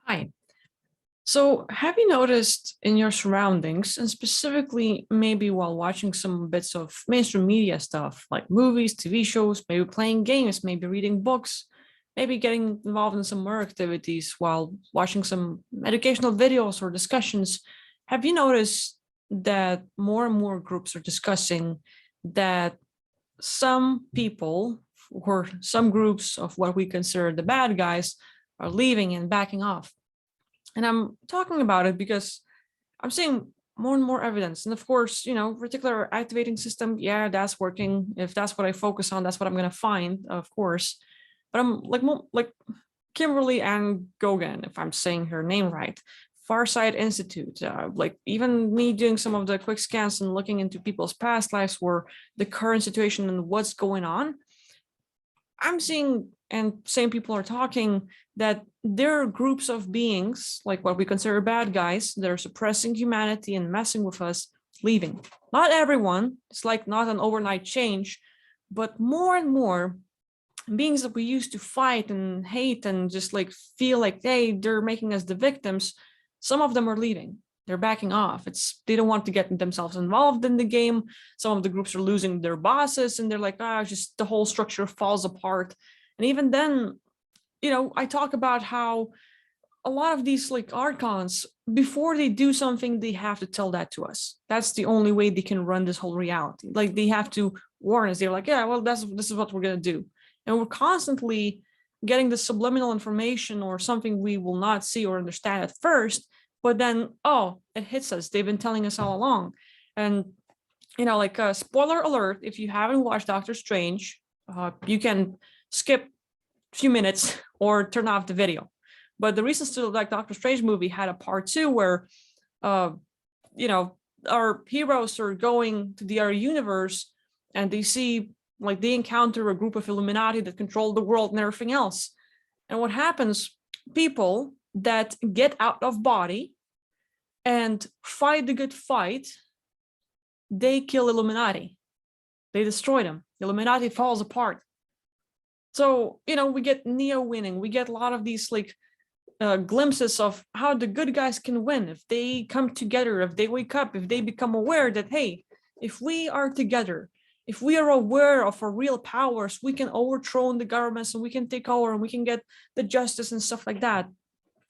Hi. So, have you noticed in your surroundings, and specifically maybe while watching some bits of mainstream media stuff like movies, TV shows, maybe playing games, maybe reading books, maybe getting involved in some more activities while watching some educational videos or discussions? Have you noticed that more and more groups are discussing that some people or some groups of what we consider the bad guys are leaving and backing off? And I'm talking about it because I'm seeing more and more evidence. And of course, reticular activating system, yeah, that's working. If that's what I focus on, that's what I'm going to find, of course. But I'm like Kimberly and Gogan, if I'm saying her name right, Farsight Institute, like even me doing some of the quick scans and looking into people's past lives or the current situation and what's going on, I'm seeing, and same people are talking, that there are groups of beings, like what we consider bad guys, that are suppressing humanity and messing with us, leaving. Not everyone, it's like not an overnight change, but more and more beings that we used to fight and hate and just like feel like, hey, they're making us the victims, some of them are leaving. They're backing off. They don't want to get themselves involved in the game. Some of the groups are losing their bosses and they're like, just the whole structure falls apart. And even then, I talk about how a lot of these like archons, before they do something, they have to tell that to us. That's the only way they can run this whole reality. Like they have to warn us. They're like, yeah, well, this is what we're gonna do. And we're constantly getting the subliminal information or something we will not see or understand at first, but then, oh, it hits us. They've been telling us all along. And, like spoiler alert, if you haven't watched Doctor Strange, you can skip a few minutes or turn off the video. But the recent still like Doctor Strange movie had a part 2 where, our heroes are going to the other universe and they encounter a group of Illuminati that control the world and everything else. And what happens, people that get out of body and fight the good fight, they kill Illuminati. They destroy them. Illuminati falls apart. So, we get Neo winning. We get a lot of these like glimpses of how the good guys can win if they come together, if they wake up, if they become aware that, hey, if we are together, if we are aware of our real powers, we can overthrow the governments and we can take over and we can get the justice and stuff like that.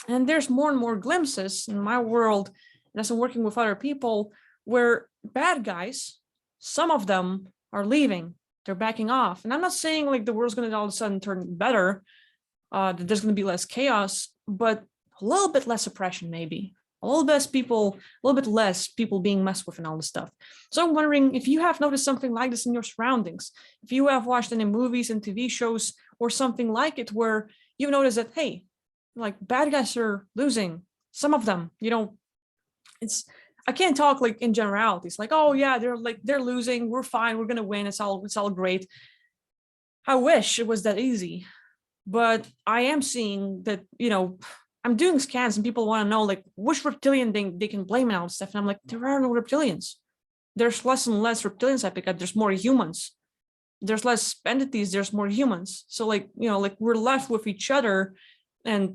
And there's more and more glimpses in my world, and as I'm working with other people, where bad guys, some of them are leaving, they're backing off. And I'm not saying like the world's going to all of a sudden turn better, that there's going to be less chaos, but a little bit less oppression, maybe. A little bit less people being messed with and all this stuff. So I'm wondering if you have noticed something like this in your surroundings, if you have watched any movies and TV shows or something like it where you notice that, hey, like bad guys are losing. Some of them, I can't talk like in generalities, like, oh yeah, they're losing, we're fine, we're gonna win, it's all great. I wish it was that easy, but I am seeing that, I'm doing scans and people want to know like which reptilian they can blame and all stuff. And I'm like, there are no reptilians. There's less and less reptilians I pick up. There's more humans. There's less entities. There's more humans. So like, like we're left with each other and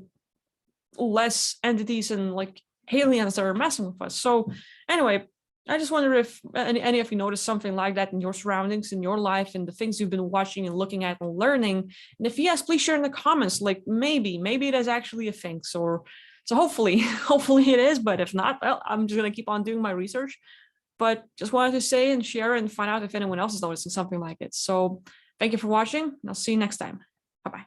less entities and like aliens that are messing with us. So anyway, I just wonder if any of you noticed something like that in your surroundings, in your life, and the things you've been watching and looking at and learning. And if yes, please share in the comments, like maybe it is actually a thing. So hopefully it is, but if not, well, I'm just going to keep on doing my research. But just wanted to say and share and find out if anyone else is noticing something like it. So thank you for watching, and I'll see you next time. Bye-bye.